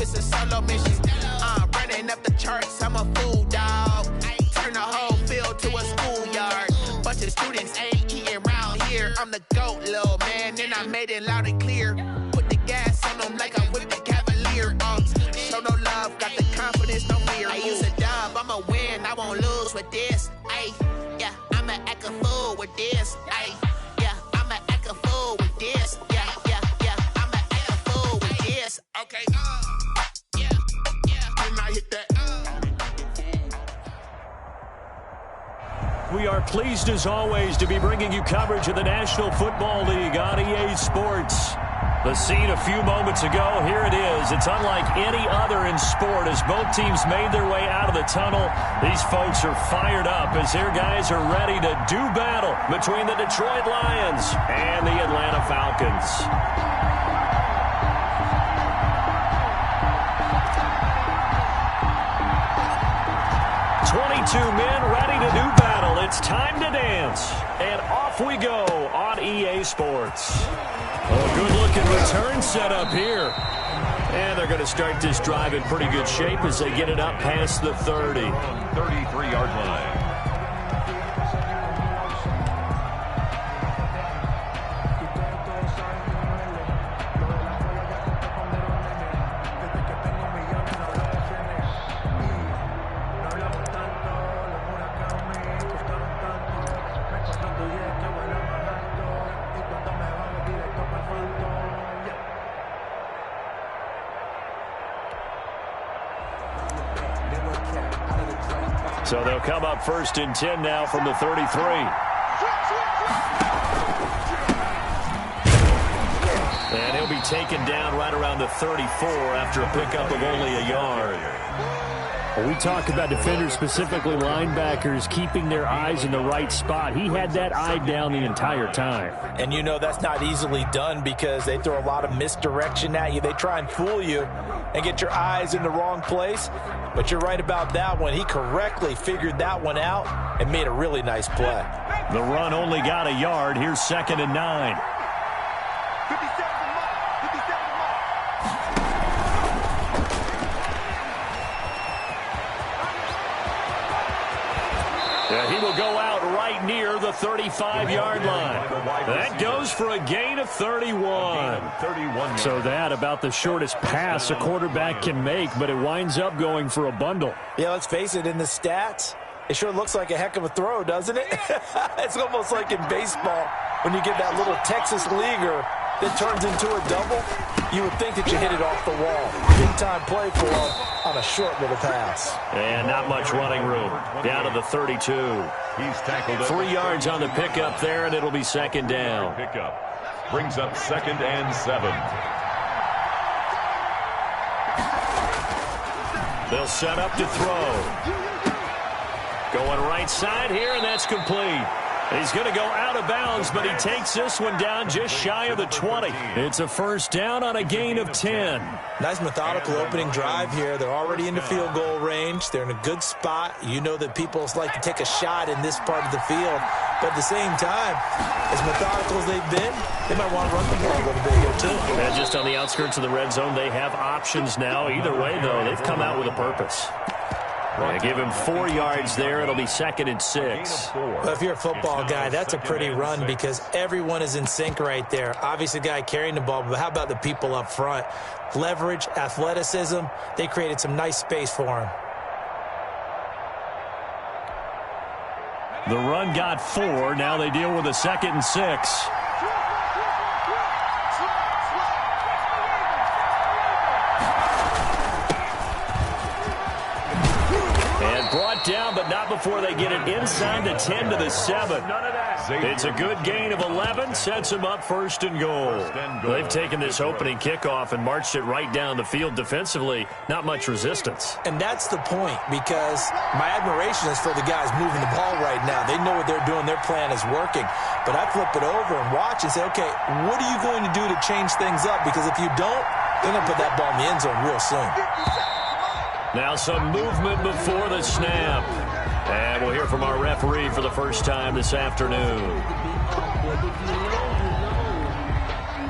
it's a solo mission. I'm running up the charts, I'm a fool, dog. Turn the whole field to a schoolyard. Bunch of students ain't eating round here. I'm the GOAT, little man, and I made it loud and clear. Put the gas on them like I'm with the Cavalier. Show no love, got the confidence, no fear. I use a dub, I'ma win, I won't lose with this. Ay, yeah, I'ma act a fool with this. Ay, yeah, I'ma act a fool with this. Yeah, yeah, yeah, I'ma act a fool with this. Okay, yeah, yeah, can I hit that? We are pleased, as always, to be bringing you coverage of the National Football League on EA Sports. The scene a few moments ago, here it is. It's unlike any other in sport as both teams made their way out of the tunnel. These folks are fired up as their guys are ready to do battle between the Detroit Lions and the Atlanta Falcons. Men ready to do battle. It's time to dance. And off we go on EA Sports. A good-looking return set up here. And they're going to start this drive in pretty good shape as they get it up past the 30. 33-yard line. So they'll come up 1st and 10 now from the 33. And he'll be taken down right around the 34 after a pickup of only a yard. Well, we talk about defenders, specifically linebackers, keeping their eyes in the right spot. He had that eye down the entire time. And you know that's not easily done because they throw a lot of misdirection at you. They try and fool you and get your eyes in the wrong place. But you're right about that one. He correctly figured that one out and made a really nice play. The run only got a yard. Here's 2nd and 9. He will go out right near the 35-yard line. That goes for a gain of 31. So that about the shortest pass a quarterback can make, but it winds up going for a bundle. Yeah, let's face it, in the stats, it sure looks like a heck of a throw, doesn't it? It's almost like in baseball when you get that little Texas leaguer that turns into a double. You would think that you hit it off the wall. Big-time play for him on a short little pass. And not much running room. Down to the 32. He's tackled 3 yards on the pickup there, and it'll be 2nd down. Pickup brings up 2nd and 7. They'll set up to throw. Going right side here, and that's complete. He's going to go out of bounds, but he takes this one down just shy of the 20. It's a 1st down on a gain of 10. Nice methodical opening drive here. They're already into field goal range. They're in a good spot. You know that people like to take a shot in this part of the field. But at the same time, as methodical as they've been, they might want to run the ball a little bit here too. And just on the outskirts of the red zone, they have options now. Either way, though, they've come out with a purpose. They give him 4 yards there. It'll be 2nd and 6. Well, if you're a football guy, that's a pretty run because everyone is in sync right there. Obviously, the guy carrying the ball, but how about the people up front? Leverage, athleticism, they created some nice space for him. The run got 4. Now they deal with a 2nd and 6. Brought down, but not before they get it inside the 10 to the 7. It's a good gain of 11, sets them up 1st and goal. They've taken this opening kickoff and marched it right down the field defensively. Not much resistance. And that's the point, because my admiration is for the guys moving the ball right now. They know what they're doing. Their plan is working. But I flip it over and watch and say, okay, what are you going to do to change things up? Because if you don't, they're going to put that ball in the end zone real soon. Now some movement before the snap. And we'll hear from our referee for the first time this afternoon.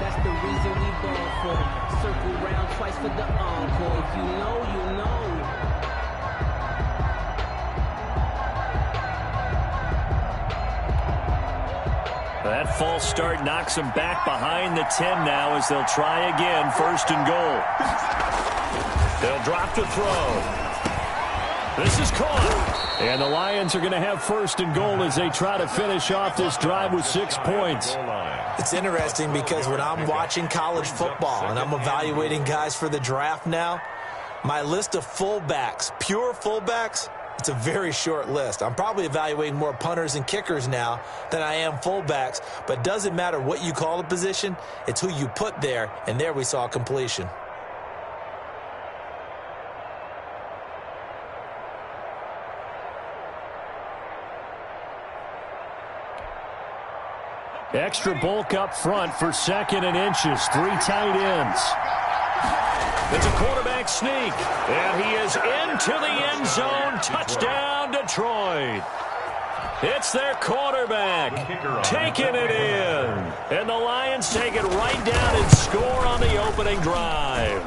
That's the reason we ball for. circle round twice for the encore. If you know, you know. That false start knocks them back behind the 10 now as they'll try again. First and goal. They'll drop to throw. This is caught. And the Lions are going to have first and goal as they try to finish off this drive with 6 points. It's interesting because when I'm watching college football and I'm evaluating guys for the draft now, my list of fullbacks, pure fullbacks, it's a very short list. I'm probably evaluating more punters and kickers now than I am fullbacks, but it doesn't matter what you call the position, it's who you put there, and there we saw completion. Extra bulk up front for second and inches. 3 tight ends. It's a quarterback sneak. And he is into the end zone. Touchdown, Detroit. It's their quarterback taking it in. And the Lions take it right down and score on the opening drive.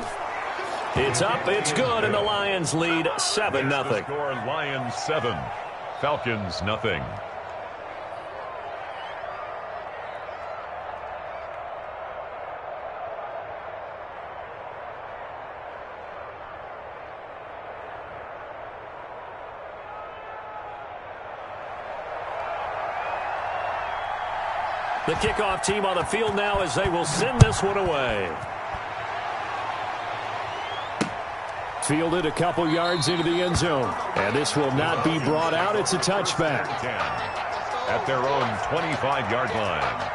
It's up, it's good, and the Lions lead 7-0. Score Lions 7, Falcons nothing. The kickoff team on the field now as they will send this one away. Fielded a couple yards into the end zone. And this will not be brought out. It's a touchback. At their own 25-yard line.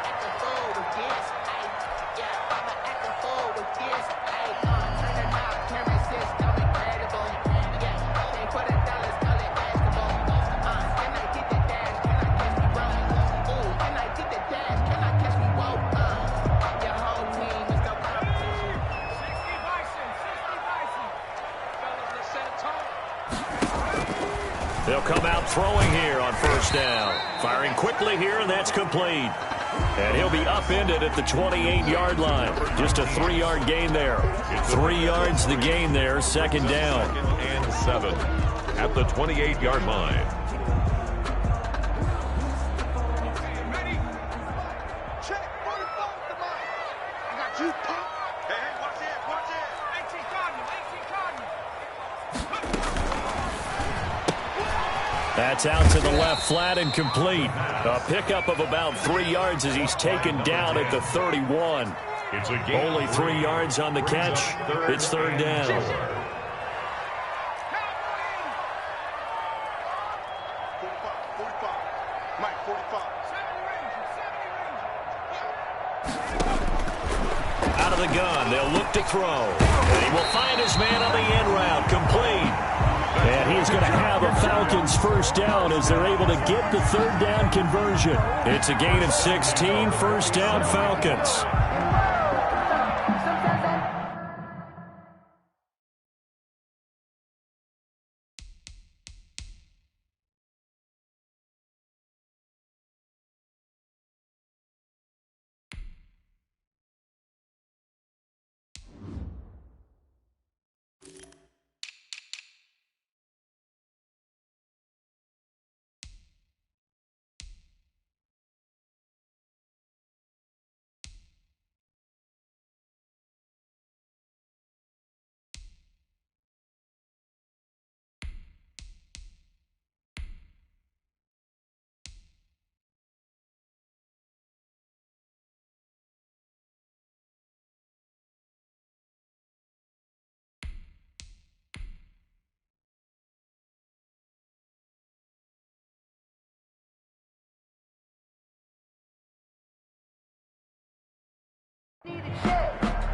They'll come out throwing here on first down. Firing quickly here, and that's complete. And he'll be upended at the 28-yard line. Just a 3-yard gain there. 3 yards the gain there, second down. Second and 7 at the 28-yard line. That's out to the left, flat and complete. A pickup of about 3 yards as he's taken down at the 31. It's a gain. Only 3 yards on the catch. It's third down. Out of the gun, they'll look to throw. And he will find his man on the end route, complete. And he's going to have a Falcons first down as they're able to get the third down conversion. It's a gain of 16, first down Falcons.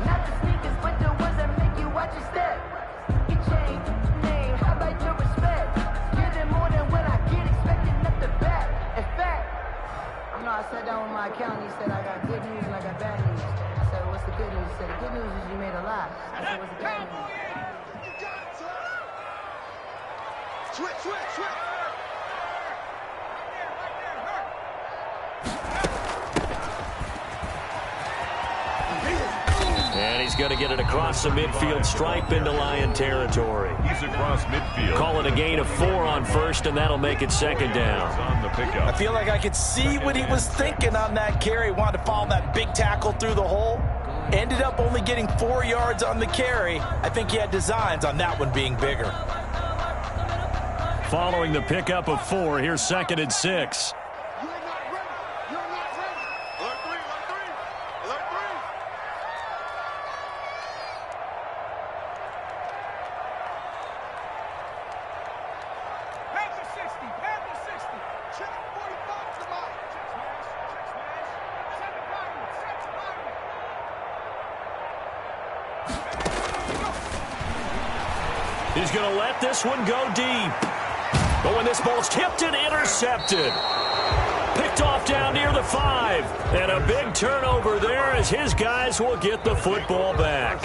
Not the sneakers, but the ones that make you watch your step. Your chain, name, how about your respect? Getting more than what I get, expecting up the back. In fact, I sat down with my accountant. He said, I got good news and I got bad news. I said, what's the good news? He said, the good news is you made a lot. I said, what's the bad news? Switch. And he's going to get it across the midfield stripe into Lion territory. He's across midfield. Call it a gain of 4 on first, and that'll make it second down. On the pickup. I feel like I could see what he was thinking on that carry. Wanted to follow that big tackle through the hole. Ended up only getting 4 yards on the carry. I think he had designs on that one being bigger. Following the pickup of 4, here's second and 6. He's going to let this one go deep. But when this ball's tipped and intercepted. Picked off down near the 5. And a big turnover there as his guys will get the football back.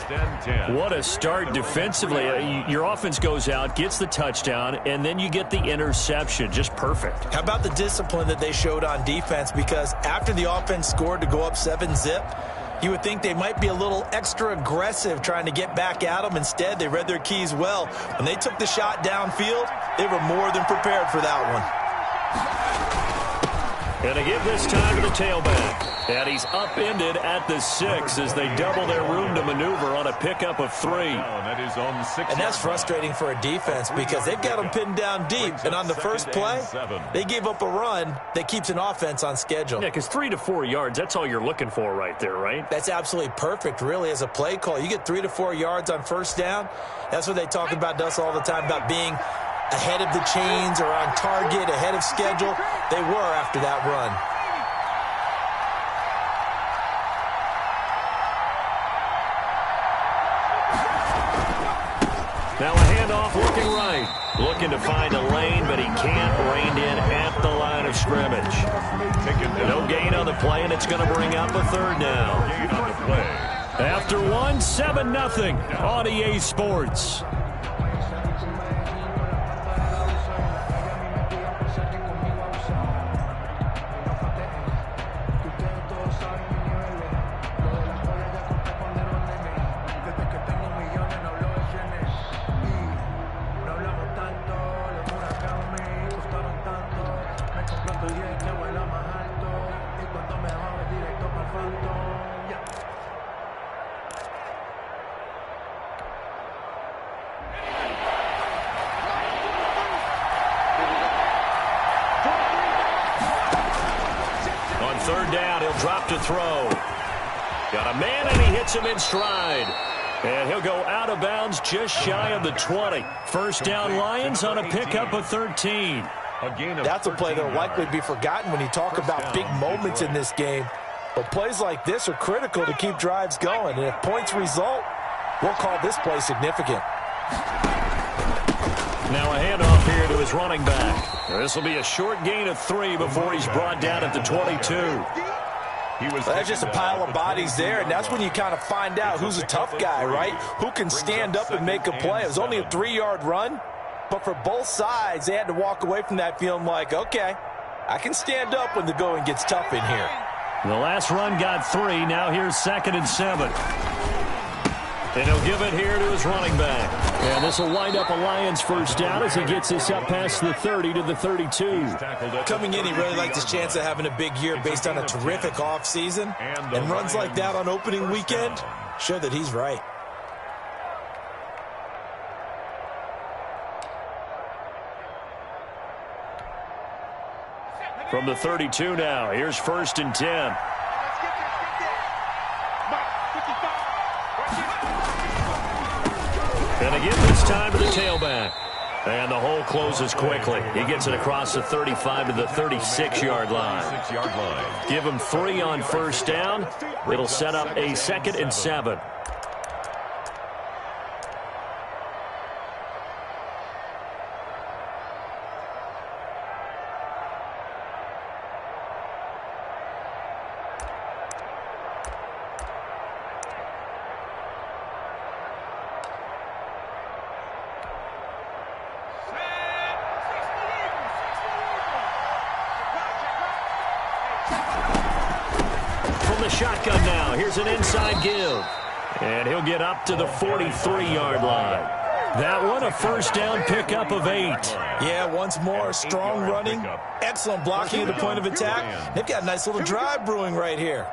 What a start defensively. Your offense goes out, gets the touchdown, and then you get the interception. Just perfect. How about the discipline that they showed on defense? Because after the offense scored to go up 7-zip, you would think they might be a little extra aggressive trying to get back at them. Instead, they read their keys well. When they took the shot downfield, they were more than prepared for that one. And to give this time to the tailback. And he's upended at the 6 as they double their room to maneuver on a pickup of 3. And that's frustrating for a defense because they've got them pinned down deep. And on the first play, they gave up a run that keeps an offense on schedule. Yeah, because 3 to 4 yards, that's all you're looking for right there, right? That's absolutely perfect, really, as a play call. You get 3 to 4 yards on first down. That's what they talk about to us all the time, about being ahead of the chains or on target, ahead of schedule. They were after that run. Now a handoff looking right. Looking to find a lane, but he can't. Reined in at the line of scrimmage. No gain on the play, and it's going to bring up a third down. After 1, 7-0 on EA Sports. Third down, he'll drop to throw. Got a man, and he hits him in stride. And he'll go out of bounds just shy of the 20. First down, Lions on a pickup of 13. That's a play that will likely be forgotten when you talk about big moments in this game. But plays like this are critical to keep drives going. And if points result, we'll call this play significant. Now a handoff here to his running back. This will be a short gain of 3 before he's brought down at the 22. That's just a pile of bodies there, and that's when you kind of find out who's a tough guy, right? Who can stand up and make a play. It was only a 3-yard run, but for both sides, they had to walk away from that feeling like, okay, I can stand up when the going gets tough in here. The last run got 3. Now here's 2nd and 7. And he'll give it here to his running back. And this will wind up a Lions first down as he gets this up past the 30 to the 32. Coming in, he really liked his chance of having a big year based on a terrific offseason. And runs like that on opening weekend show that he's right. From the 32 now, here's 1st and 10. And again this time to the tailback. And the hole closes quickly. He gets it across the 35 to the 36-yard line. Give him 3 on first down. It'll set up a 2nd and 7. Shotgun now. Here's an inside give. And he'll get up to the 43-yard line. That one, a first down pickup of 8. Yeah, once more, strong running, excellent blocking at the point of attack. They've got a nice little drive brewing right here.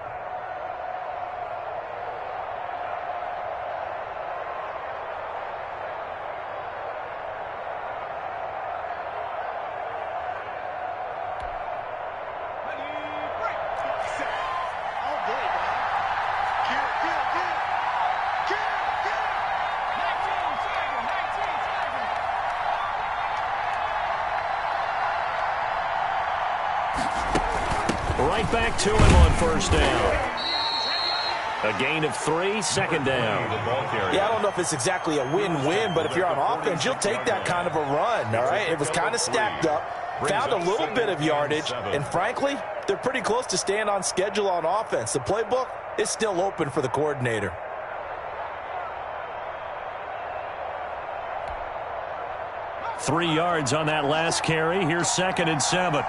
Right back to him on first down. A gain of 3, second down. Yeah, I don't know if it's exactly a win-win, but if you're on offense, you'll take that kind of a run, all right? It was kind of stacked up, found a little bit of yardage, and frankly, they're pretty close to staying on schedule on offense. The playbook is still open for the coordinator. Three yards on that last carry. Here's 2nd and 7.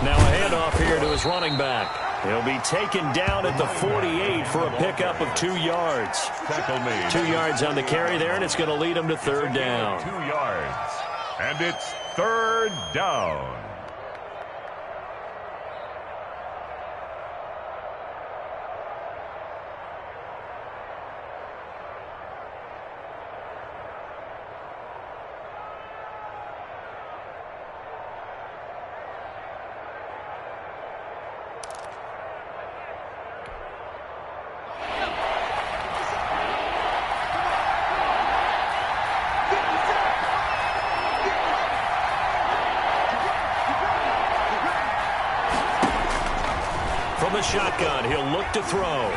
Now a handoff here to his running back. He'll be taken down at the 48 for a pickup of 2 yards. 2 yards on the carry there, and it's going to lead him to third down. 2 yards. And it's third down. From the shotgun, he'll look to throw.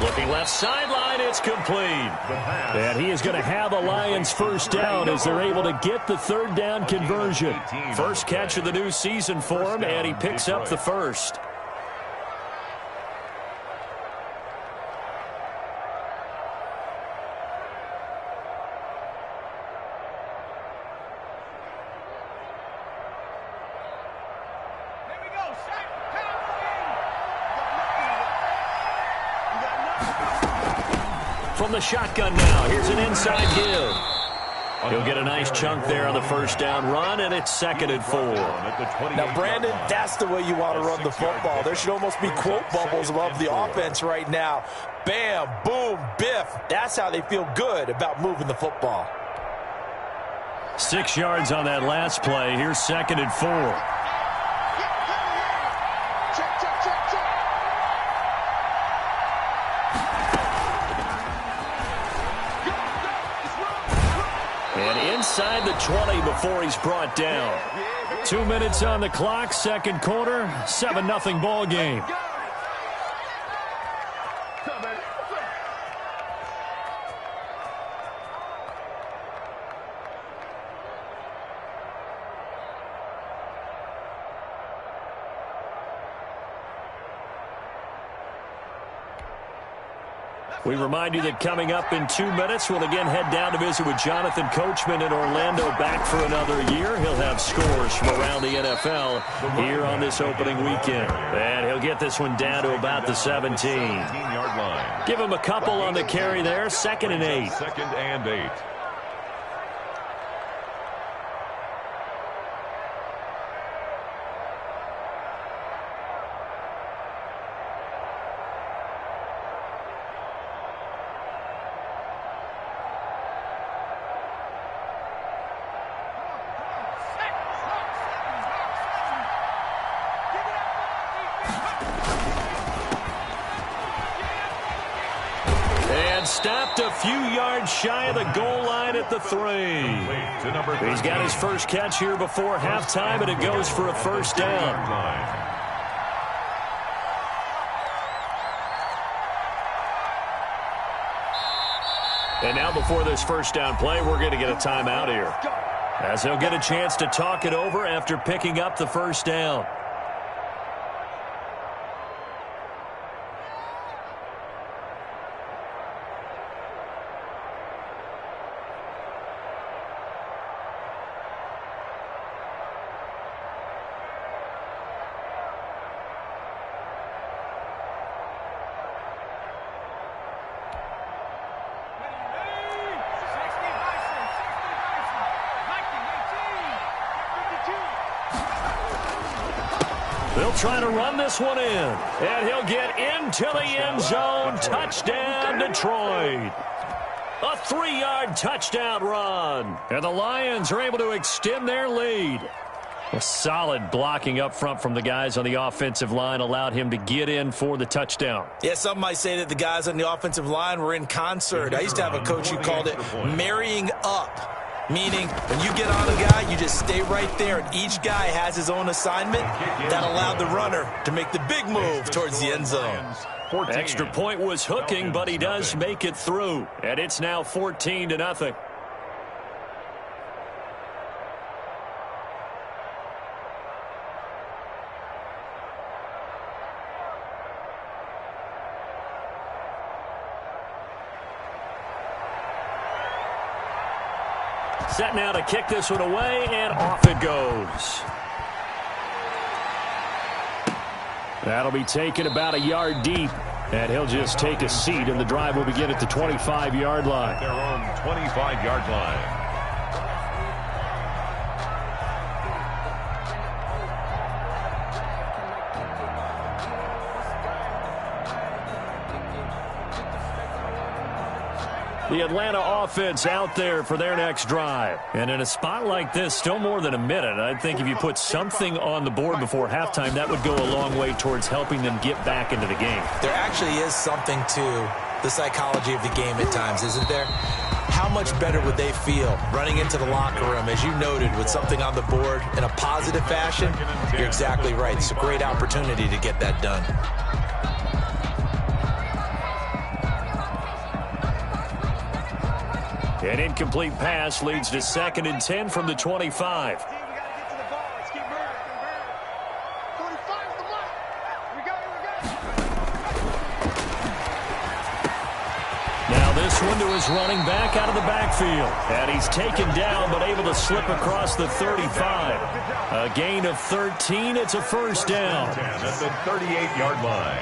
Looking left sideline, it's complete. And he is going to have a Lions first down as they're able to get the third down conversion. First catch of the new season for him, and he picks up the first. From the shotgun now, here's an inside give. He'll get a nice chunk there on the first down run, and it's 2nd and 4. Now, Brandon, that's the way you want to run the football. There should almost be quote bubbles above the offense right now. Bam, boom, biff. That's how they feel good about moving the football. 6 yards on that last play. Here's 2nd and 4. Inside the 20 before he's brought down. 2 minutes on the clock, second quarter, 7-0 ball game. We remind you that coming up in 2 minutes, we'll again head down to visit with Jonathan Coachman in Orlando, back for another year. He'll have scores from around the NFL here on this opening weekend. And he'll get this one down to about the 17-yard line. Give him a couple on the carry there, 2nd and 8. 2nd and 8. Stopped a few yards shy of the goal line at the 3. He's got his first catch here before halftime, and it goes for a first down. And now before this first down play, we're going to get a timeout here, as he'll get a chance to talk it over after picking up the first down. try to run this one in. And he'll get into the end zone. Touchdown, Detroit. A 3-yard touchdown run. And the Lions are able to extend their lead. A solid blocking up front from the guys on the offensive line allowed him to get in for the touchdown. Yeah, some might say that the guys on the offensive line were in concert. I used to have a coach who called it marrying up. Meaning, when you get on a guy, you just stay right there, and each guy has his own assignment. That allowed the runner to make the big move towards the end zone. Extra point was hooking, but he does make it through. And it's now 14-0. Set now to kick this one away, and off it goes. That'll be taken about a yard deep, and he'll just take a seat, and the drive will begin at the 25-yard line. Their own 25-yard line. The Atlanta offense out there for their next drive. And in a spot like this, still more than a minute, I think if you put something on the board before halftime, that would go a long way towards helping them get back into the game. There actually is something to the psychology of the game at times, isn't there? How much better would they feel running into the locker room, as you noted, with something on the board in a positive fashion? You're exactly right. It's a great opportunity to get that done. An incomplete pass leads to 2nd and 10 from the 25. Now this one to his running back out of the backfield. And he's taken down but able to slip across the 35. A gain of 13. It's a first down. At the 38-yard line.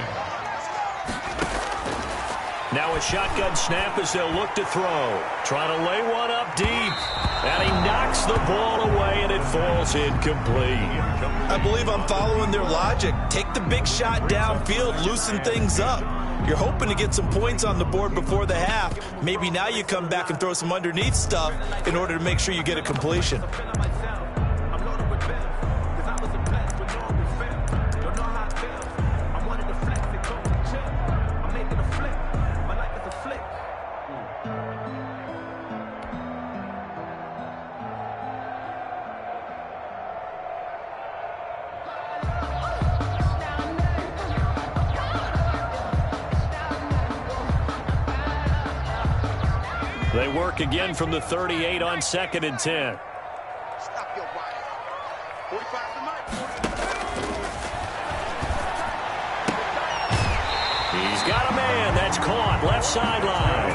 Now a shotgun snap as they'll look to throw. Trying to lay one up deep. And he knocks the ball away, and it falls incomplete. I believe I'm following their logic. Take the big shot downfield, loosen things up. You're hoping to get some points on the board before the half. Maybe now you come back and throw some underneath stuff in order to make sure you get a completion. They work again from the 38 on 2nd and 10. Stop your body. 45 to Mike. He's got a man. That's caught. Left sideline.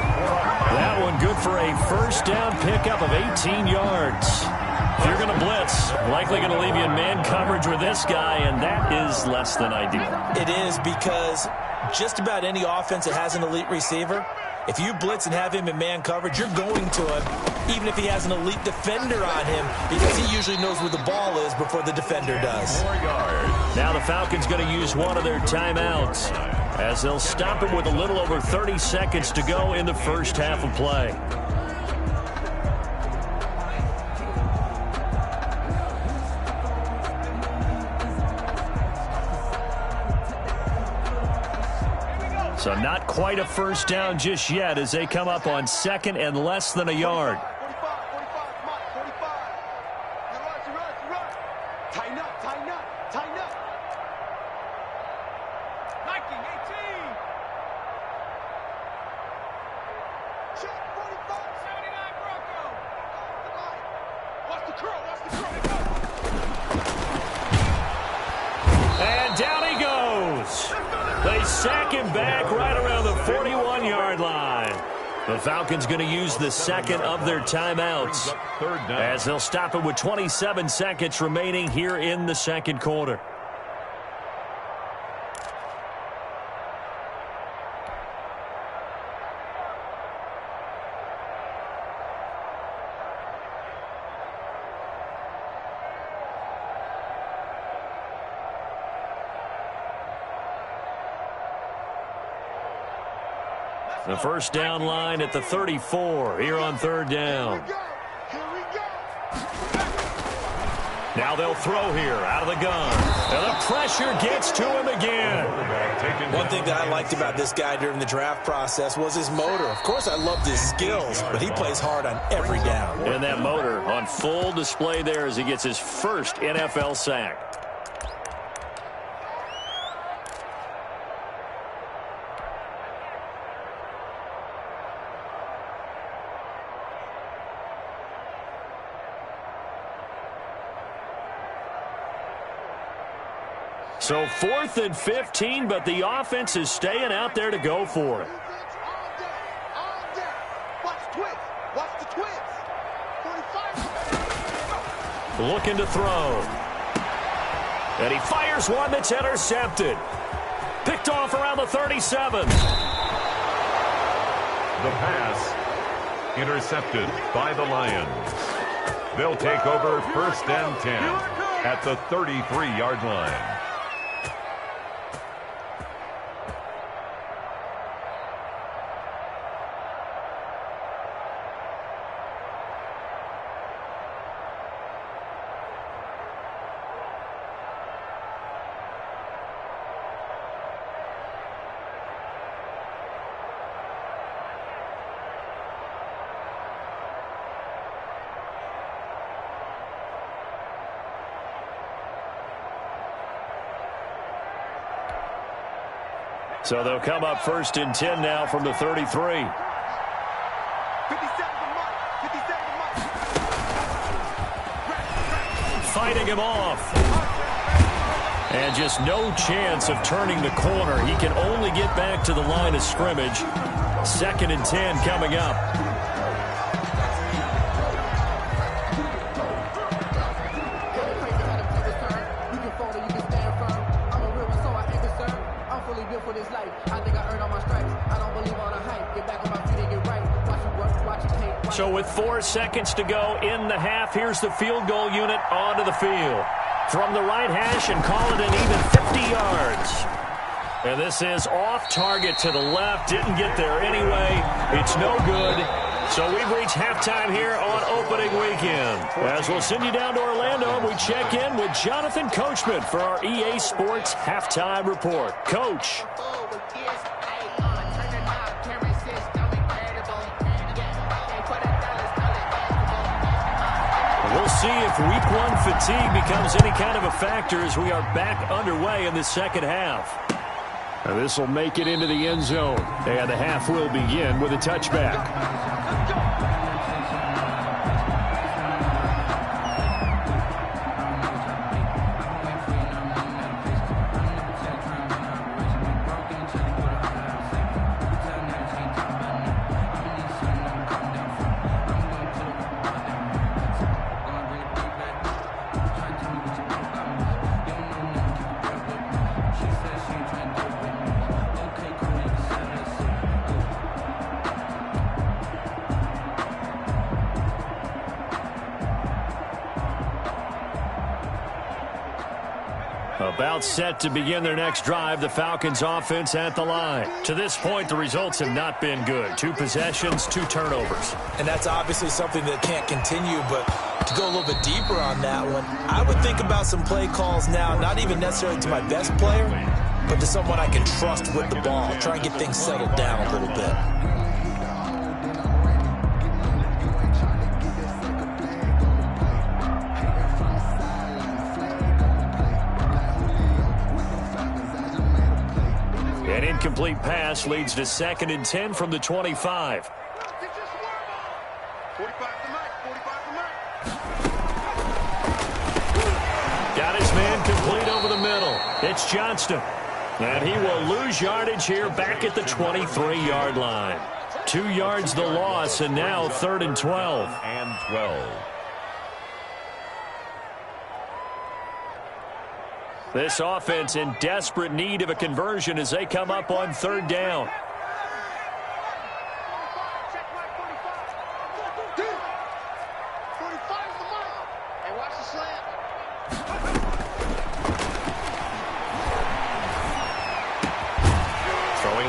That one good for a first down pickup of 18 yards. If you're going to blitz, likely going to leave you in man coverage with this guy, and that is less than ideal. It is, because just about any offense that has an elite receiver, if you blitz and have him in man coverage, you're going to him, even if he has an elite defender on him, because he usually knows where the ball is before the defender does. Now the Falcons going to use one of their timeouts, as they'll stop him with a little over 30 seconds to go in the first half of play. So not quite a first down just yet as they come up on 2nd and less than a yard. 45, 45, 45. Run. Tighten up. Nike, 18. Check, 45. 79 Bronco. Watch the curl. And down he goes. They sack him back right around the 41-yard line. The Falcons going to use the second of their timeouts as they'll stop it with 27 seconds remaining here in the second quarter. The first down line at the 34 here on third down. Now they'll throw here out of the gun. And the pressure gets to him again. One thing that I liked about this guy during the draft process was his motor. Of course, I loved his skills, but he plays hard on every down. And that motor on full display there as he gets his first NFL sack. So 4th and 15, but the offense is staying out there to go for it. Looking to throw. And he fires one that's intercepted. Picked off around the 37. The pass intercepted by the Lions. They'll take over 1st and 10 at the 33-yard line. So they'll come up 1st and 10 now from the 33. Fighting him off. And just no chance of turning the corner. He can only get back to the line of scrimmage. 2nd and 10 coming up. So with 4 seconds to go in the half, here's the field goal unit onto the field. From the right hash and call it an even 50 yards. And this is off target to the left. Didn't get there anyway. It's no good. So we've reached halftime here on opening weekend. As we'll send you down to Orlando, and we check in with Jonathan Coachman for our EA Sports Halftime Report. Coach. We'll see if week 1 fatigue becomes any kind of a factor as we are back underway in the second half. And this will make it into the end zone. And the half will begin with a touchback. About set to begin their next drive, the Falcons offense at the line. To this point, the results have not been good. 2 possessions, 2 turnovers. And that's obviously something that can't continue, but to go a little bit deeper on that one, I would think about some play calls now, not even necessarily to my best player, but to someone I can trust with the ball. Try and get things settled down a little bit. An incomplete pass leads to 2nd and 10 from the 25. Got his man complete over the middle. It's Johnston. And he will lose yardage here back at the 23-yard line. 2 yards the loss, and now 3rd and 12. And 12. This offense in desperate need of a conversion as they come up on 3rd down.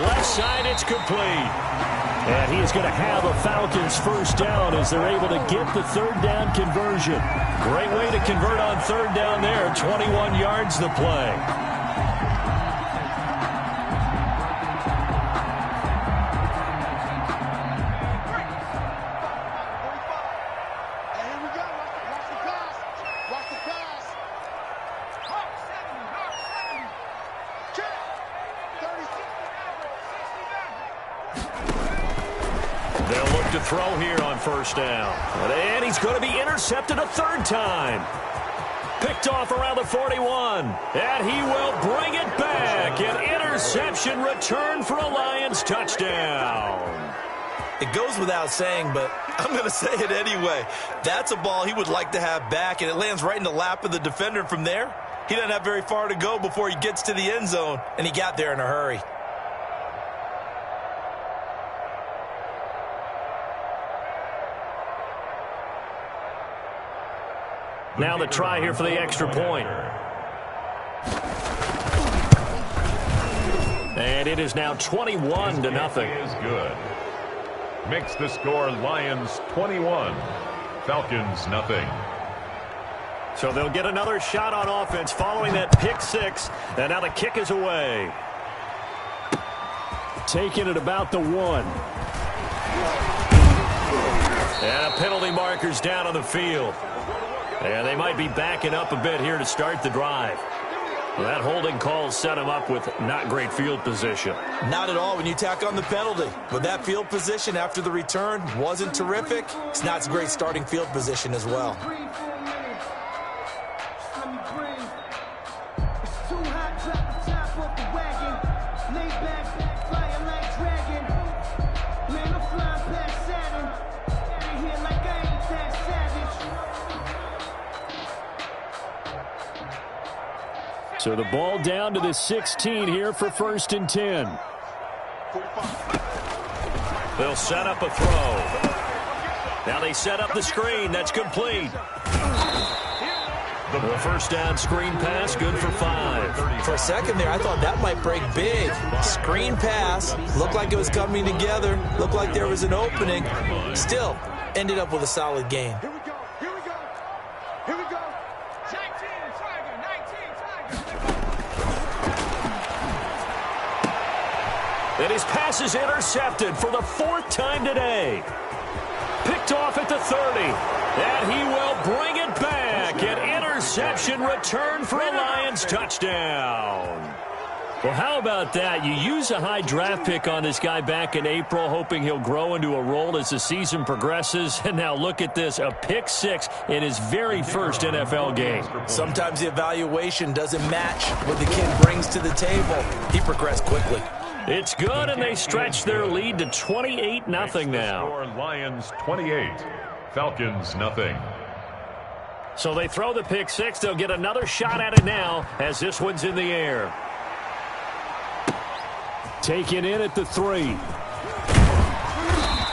left side, it's complete. And he is going to have a Falcons first down as they're able to get the third down conversion. Great way to convert on third down there. 21 yards the play. To throw here on first down. And he's going to be intercepted a third time. Picked off around the 41. And he will bring it back. An interception return for a Lions touchdown. It goes without saying, but I'm going to say it anyway. That's a ball he would like to have back, and it lands right in the lap of the defender from there. He doesn't have very far to go before he gets to the end zone, and he got there in a hurry. Now the try here for the extra point. And it is now 21-0. Is good. Makes the score Lions 21, Falcons nothing. So they'll get another shot on offense following that pick six. And now the kick is away. Taking it about the 1. And a penalty marker's down on the field. And they might be backing up a bit here to start the drive. Well, that holding call set him up with not great field position. Not at all when you tack on the penalty. But that field position after the return wasn't terrific. It's not great starting field position as well. So the ball down to the 16 here for 1st and 10. They'll set up a throw. Now they set up the screen. That's complete. The first down screen pass, good for 5. For a second there, I thought that might break big. Screen pass, looked like it was coming together, looked like there was an opening. Still, ended up with a solid gain. And his pass is intercepted for the 4th time today. Picked off at the 30. And he will bring it back. An interception return for a Lions touchdown. Well, how about that? You use a high draft pick on this guy back in April, hoping he'll grow into a role as the season progresses. And now look at this, a pick 6 in his very first NFL game. Sometimes the evaluation doesn't match what the kid brings to the table. He progressed quickly. It's good, and they stretch their lead to 28-0 now. Lions 28, Falcons nothing. So they throw the pick 6. They'll get another shot at it now as this one's in the air. Taken in at the 3.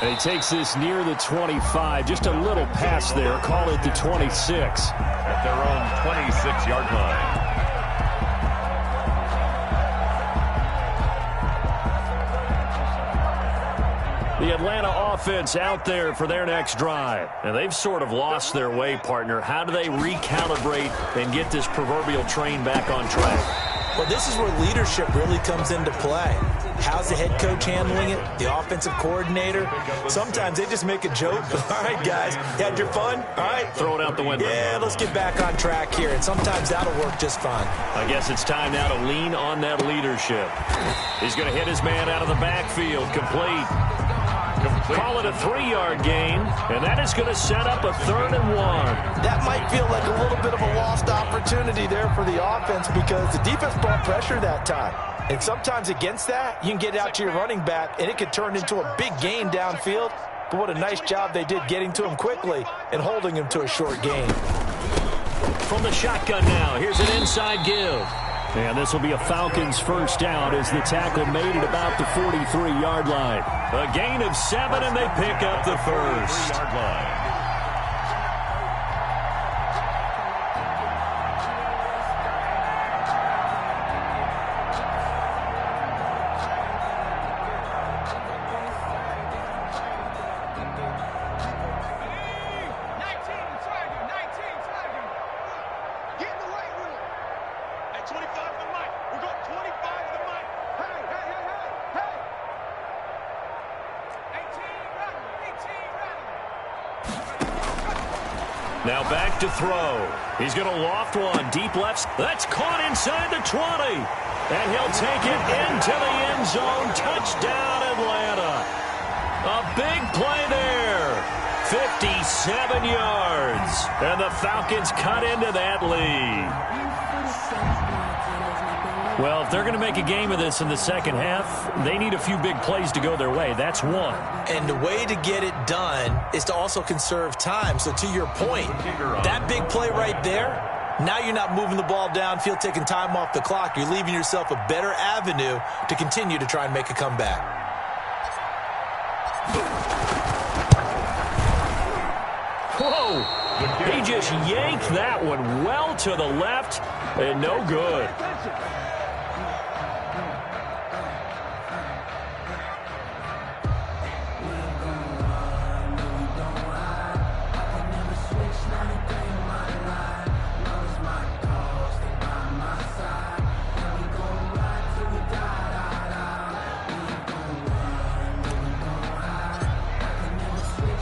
And he takes this near the 25. Just a little pass there. Call it the 26. At their own 26-yard line. The Atlanta offense out there for their next drive. And they've sort of lost their way, partner. How do they recalibrate and get this proverbial train back on track? Well, this is where leadership really comes into play. How's the head coach handling it? The offensive coordinator? Sometimes they just make a joke. All right, guys, you had your fun? All right. Throw it out the window. Yeah, let's get back on track here. And sometimes that'll work just fine. I guess it's time now to lean on that leadership. He's going to hit his man out of the backfield. Complete. Call it a 3-yard gain, and that is going to set up a 3rd and 1. That might feel like a little bit of a lost opportunity there for the offense because the defense brought pressure that time. And sometimes against that, you can get out to your running back, and it could turn into a big gain downfield. But what a nice job they did getting to him quickly and holding him to a short gain. From the shotgun now, here's an inside give. And this will be a Falcons first down as the tackle made it about the 43-yard line. A gain of 7, and they pick up the first. Yard line. Now back to throw. He's going to loft one. Deep left. That's caught inside the 20. And he'll take it into the end zone. Touchdown, Atlanta. A big play there. 57 yards. And the Falcons cut into that lead. Well, if they're going to make a game of this in the second half, they need a few big plays to go their way. That's one. And the way to get it done is to also conserve time. So to your point, that big play right there, now you're not moving the ball downfield, taking time off the clock. You're leaving yourself a better avenue to continue to try and make a comeback. Whoa! He just yanked that one well to the left and no good.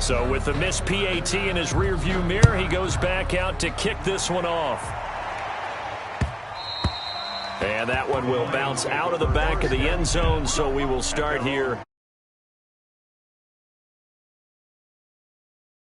So with the missed PAT in his rearview mirror, he goes back out to kick this one off. And that one will bounce out of the back of the end zone, so we will start here